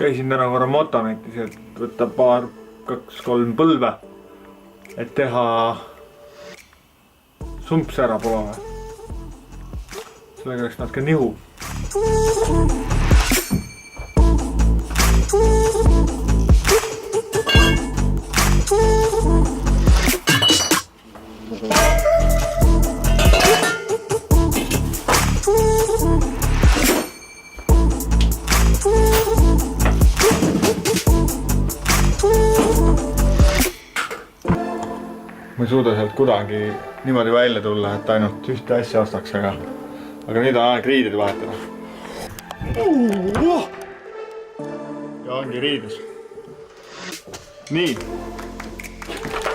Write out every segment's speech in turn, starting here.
käisin täna korra Motonetis, et võtta paar, 2-3 põlve, et teha sumpsära polove. Sellega oleks natuke nihu. Ma ei suuda sealt kuidagi niimoodi välja tulla, et ainult ühte asja ostaks, aga nüüd on aeg riided vahetada. Ja ongi riidus. Nii.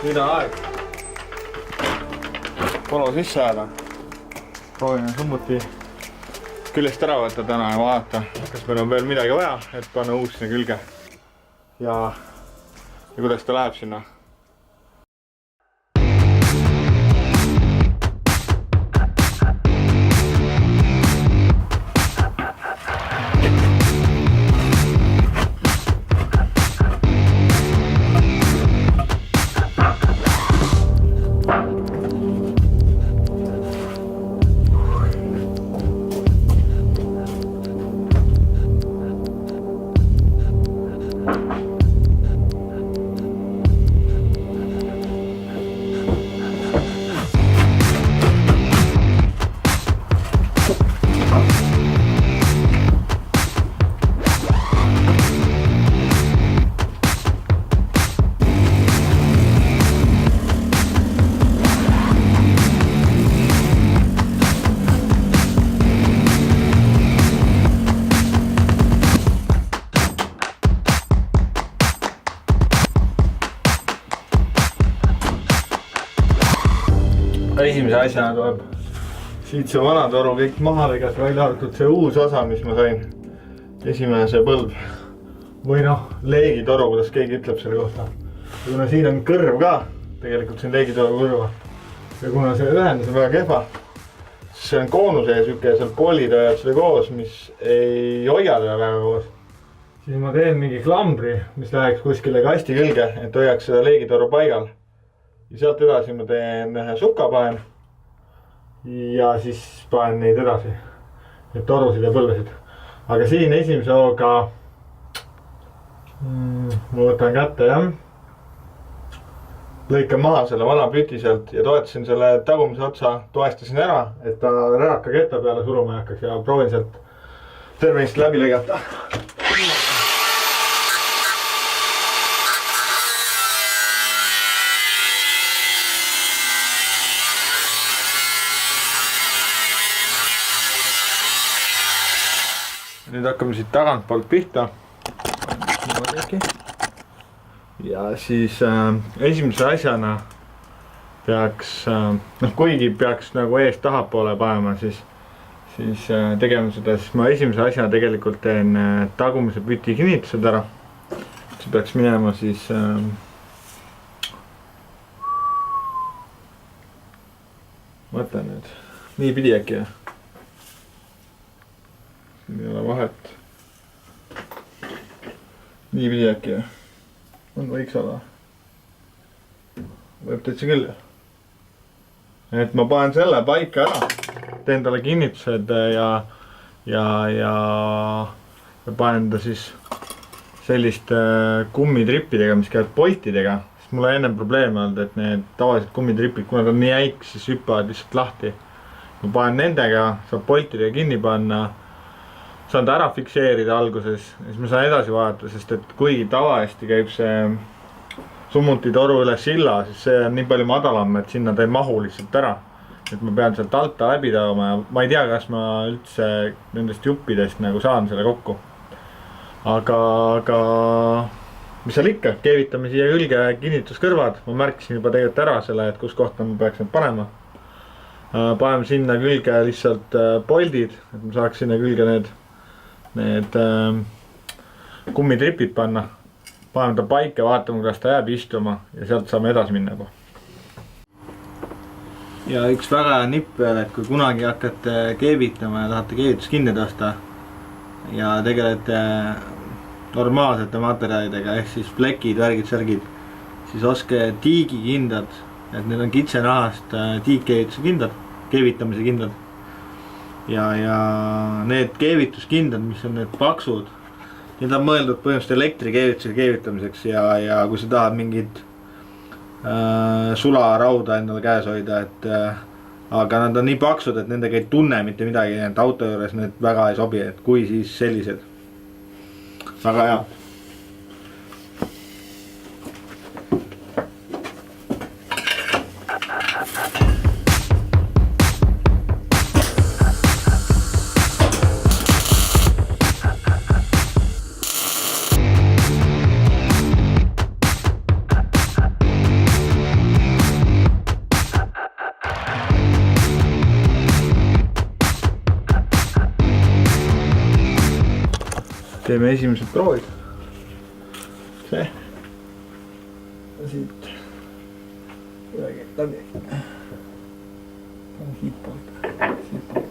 Nüüd on aeg polo sisse ajada. Proovime summuti küljest ära võtta täna ja vaadata, kas meil on veel midagi vaja, et panna uus sinna külge. Ja kuidas ta läheb sinna. Esimese asjana tuleb siit see vana toru kõik maha vegas, välja arvatud see uus osa, mis ma sain. Esimese põlv. Või noh, leegitoru, kuidas keegi ütleb selle kohta. Ja kuna siin on kõrv ka, tegelikult siin leegitoru kõrva. Ja kuna see ühendus on väga kehva, siis see on koonuse ja süke ja seal poolid ajad seda koos, mis ei hoia teda väga koos. Siis ma teen mingi klambri, mis läheks kuskile kasti külge, et hoiaks seda leegitoru paigal. Ja sealt edasi ma teen ühe sukapaen ja siis paen neid edasi, need torusid ja põlvesid. Aga siin esimese hooga ma võtan kätte, jah. Lõikan maha selle vana püti sealt ja toetasin selle tagumise otsa, toestasin ära, et ta räraka ketta peale suruma ei hakkaks ja proovin sealt tervenist läbi lõigata. Nüüd hakkame siit tagant poolt pihta. Ja siis esimese asjana peaks, kuigi peaks nagu eest tahapoole panema, siis tegema seda, siis ma esimese asjana tegelikult teen tagumise püti kinnitused ära. See peaks minema siis mõtlen nüüd, nii pidi äkki. Ei ole vahet. Nii pidi äkki. On võiks olla. Võib täitsa küll. Et ma panen selle paika ära. Teen talle kinnitused ja panen ta siis selliste kummitrippidega, mis käivad boltidega. Sest mul on enne probleeme olnud, et need tavalised kummitripid, kuna ta on nii äik, siis hüppavad lihtsalt lahti. Ma panen nendega, saab boltidega kinni panna. Saan ta ära fikseerida alguses ja siis ma saan edasi vaadata, sest et kuigi tavaliselt käib see summutitoru üle silla, siis see on nii palju madalam, et sinna ta ei mahu lihtsalt ära. Et ma pean sealt alta läbi taoma ja ma ei tea, kas ma üldse nendest juppidest nagu saan selle kokku. Aga mis seal ikka, keevitame siia külge kinnituskõrvad. Ma märkisin juba tegelikult ära selle, et kus kohta ma peaks need panema. Paneme sinna külge lihtsalt poldid, et ma saaks sinna külge need kummitripid panna. Paneme ta paika, vaatame, kuidas ta jääb istuma ja sealt saame edasi minna juba. Ja üks väga nipp veel, et kui kunagi hakkate keevitama ja tahate keevitus kinni tõsta ja tegelete normaalsete materjalidega ehk siis plekid, värgid, särgid, siis ostke tiigikindad, et need on kitsenahast tiigkeevituse kindad, keevitamise kindad. Ja need keevituskindad, mis on need paksud, need on mõeldud põhimõtteliselt elektrikeevituse keevitamiseks ja kui sa tahad mingit sularauda endale käes hoida, et aga nad on nii paksud, et nendega ei tunne mitte midagi, et auto juures need väga ei sobi, et kui siis sellised. Väga hea. Teeme esimesed proovid. See. Ja siit. Kuidagi läbi. Siit poolt. Siit poolt.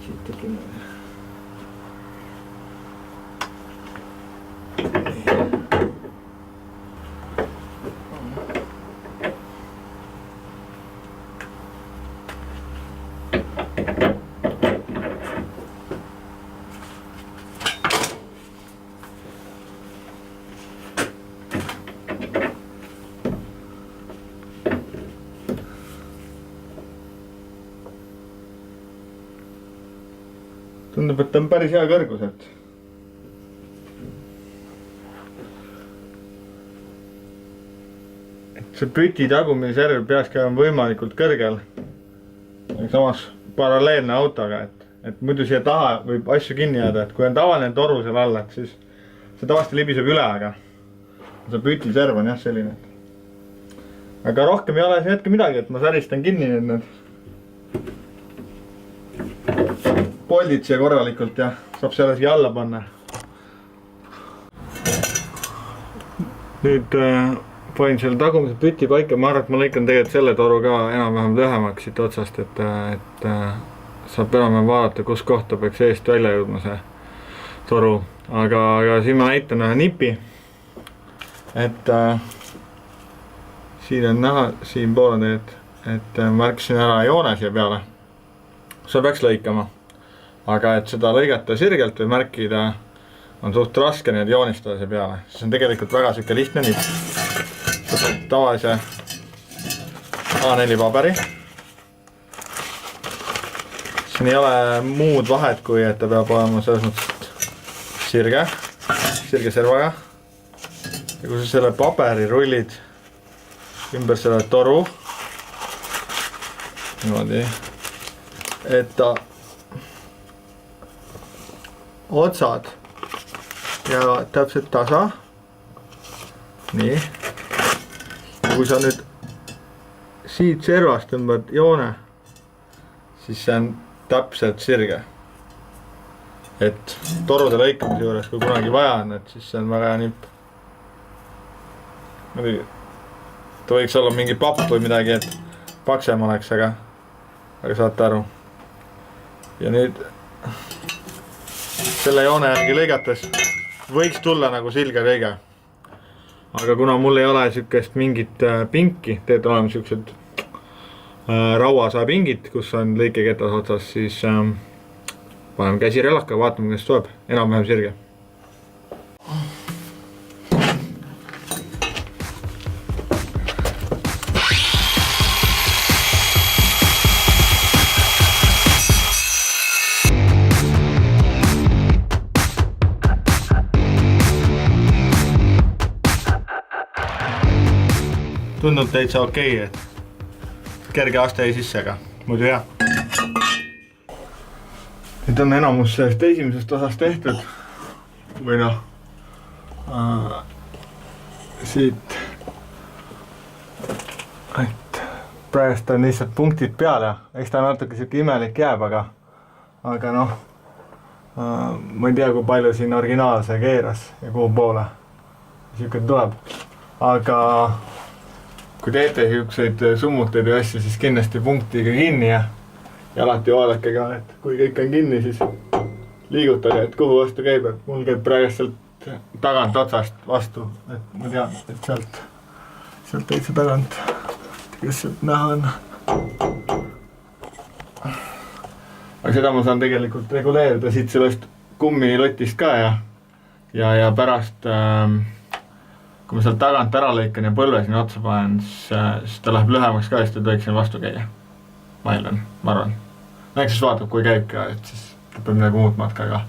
Siit tekib. Tundub, et on päris hea kõrguselt. Et see püti tagumine serv peaks käima võimalikult kõrgel. Samas paralleelne autoga, et muidu siia taha võib asju kinni jääda, et kui on tavaline toru seal all, et siis see tavaliselt libiseb üle, aga see püti serv on jah selline. Aga rohkem ei ole see hetke midagi, et ma säristan kinni need poldid siia korralikult ja saab selle siia alla panna. Nüüd panin selle tagumise püti paika, ma arvan, et ma lõikan tegelikult selle toru ka enam-vähem lühemaks siit otsast, et saab enam-vähem vaadata, kus kohta peaks eest välja jõudma see toru. Aga siin ma näitan ühe nipi, et siin on näha, siin poole need, et märkisin ära joone siia peale. See peaks lõikama. Aga et seda lõigata sirgelt või märkida on suht raske need joonistada see peale. See on tegelikult väga süke lihtne nipp. Tavalise A4 paberi. Siin ei ole muud vahet, kui et ta peab olema selles mõttes sirge servaga. Ja kui sa selle paberi rullid ümber selle toru, niimoodi, et ta otsad jäävad täpselt tasa. Nii. Ja kui sa nüüd siit servast tõmbad joone, siis see on täpselt sirge. Et torude lõikamise juures, kui kunagi vaja on, et siis see on väga hea nipp. Ta võiks olla mingi papp või midagi, et paksem oleks, aga saate aru. Ja nüüd selle joone järgi lõigates võiks tulla nagu silge kõige. Aga kuna mul ei ole sükest mingit pinki, teed olema sükesed rauasaa pingid, kus on lõikeketas otsas, siis paneme käsi relaka, vaatame, kas tuleb enam-vähem sirge. Tundub täitsa okei, et kerge aste jäi sisse, aga muidu hea. Nüüd on enamus sellest esimesest osast tehtud. Või noh, siit, et praegust on lihtsalt punktid peal ja eks ta natuke siuke imelik jääb, aga noh, ma ei tea, kui palju siin originaal see keeras ja kuhu poole siuke tuleb, aga kui teete siukseid summuteid või asju, siis kindlasti punktiga kinni ja alati vaadake ka, et kui kõik on kinni, siis liigutage, et kuhu vastu käib, et mul käib praegu sealt tagant otsast vastu, et ma tean, et sealt täitsa tagant, kes sealt näha on. aga seda ma saan tegelikult reguleerida siit sellest kummilotist ka ja pärast kui ma sealt tagant ära lõikan ja põlve sinna otsa panen, siis ta läheb lühemaks ka, siis ta tohiks sinna vastu käia. Ma arvan. Eks siis vaatab, kui käib ka, et siis ta peab midagi muud matka ka.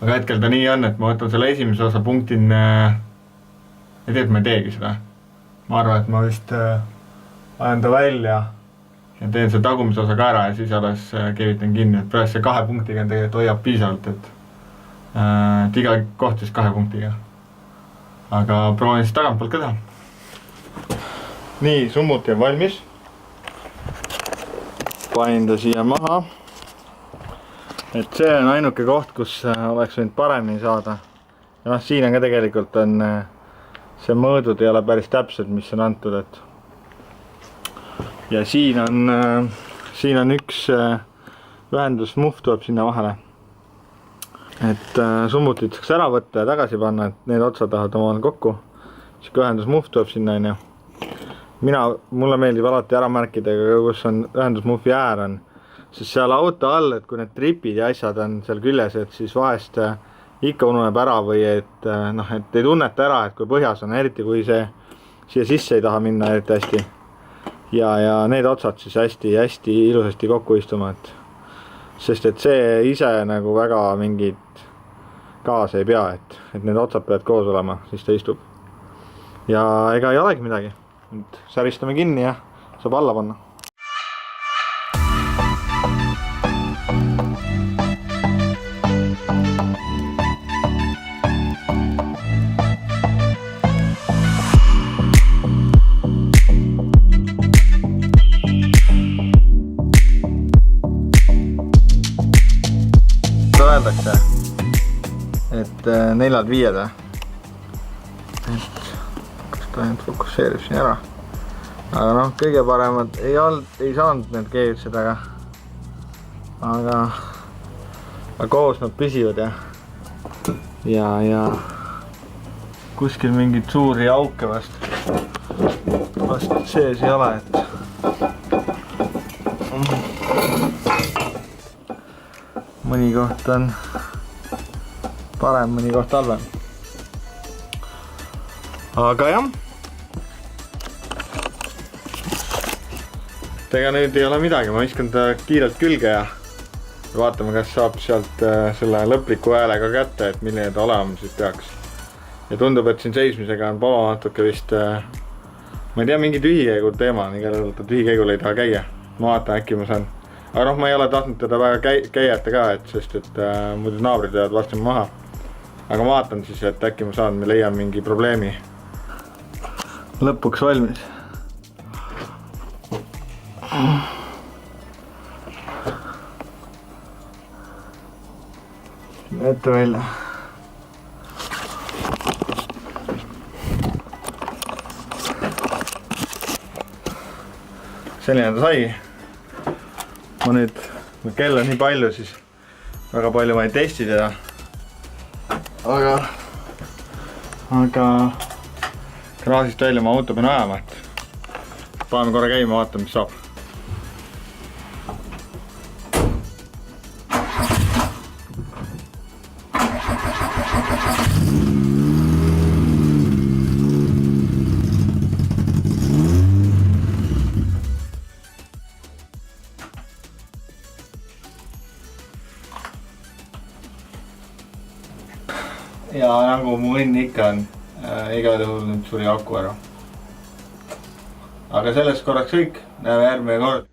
Aga hetkel ta nii on, et ma võtan selle esimese osa punktin, ei tea, et ma ei teegi seda. Ma arvan, et ma vist ajan ta välja ja teen see tagumise osa ka ära ja siis alles keevitan kinni, et praegu see 2 punktiga tegelikult hoiab piisavalt, et iga koht siis 2 punktiga. Aga proovin siis tagantpoolt ka teha. Nii, summuti on valmis. Panin ta siia maha. Et see on ainuke koht, kus oleks võinud paremini saada. Ja siin on ka tegelikult on see mõõdud ei ole päris täpselt, mis on antud. Ja siin on üks ühendusmuhv tuleb sinna vahele. Et summutit saaks ära võtta ja tagasi panna, et need otsad tahavad omal kokku. Siis kui ühendusmuhv tuleb sinna on ju. Mulle meeldib alati ära märkida, kus on ühendusmuhvi äär on. Sest seal auto all, et kui need tripid ja asjad on seal küljes, et siis vahest ikka ununeb ära või et ei tunneta ära, et kui põhjas on, eriti kui see siia sisse ei taha minna eriti hästi. Ja need otsad siis hästi ilusasti kokku istuma, sest et see ise nagu väga mingit kaasa ei pea, et need otsad peavad koos olema, siis ta istub. Ja ega ei olegi midagi. Säristame kinni ja saab alla panna. Öeldakse, et 4-5, kas ta ainult fokusseerib siin ära. Aga kõige paremad ei saanud need keevitused, aga koos nad püsivad ja kuskil mingid suuri auke vast sees ei ole, et mõni koht on parem, mõni koht halvem. Aga jah. Ega nüüd ei ole midagi, ma viskan ta kiirelt külge ja vaatame, kas saab sealt selle lõpliku häälega kätte, et milline ta olema siis peaks. Ja tundub, et siin seismisega on pala natuke vist, ma ei tea, mingi tühikäigul teema on, igal juhul ta tühikäigul ei taha käia. Ma vaatan, äkki ma saan. Aga ma ei ole tahtnud teda väga käijata ka, sest et muidu naabrid jäävad varsti maha. Aga ma vaatan siis, et äkki ma saan, me leian mingi probleemi. Lõpuks valmis. Ette välja. Selline ta sai. Ma nüüd, kell on nii palju, siis väga palju ma ei testi teda. Aga garaažist välja ma auto pean ajama, et paneme korra käima, vaatame, mis saab. Ja nagu mu õnn ikka on, igal juhul nüüd suri aku ära. Aga sellest korraks kõik, näeme järgmine kord.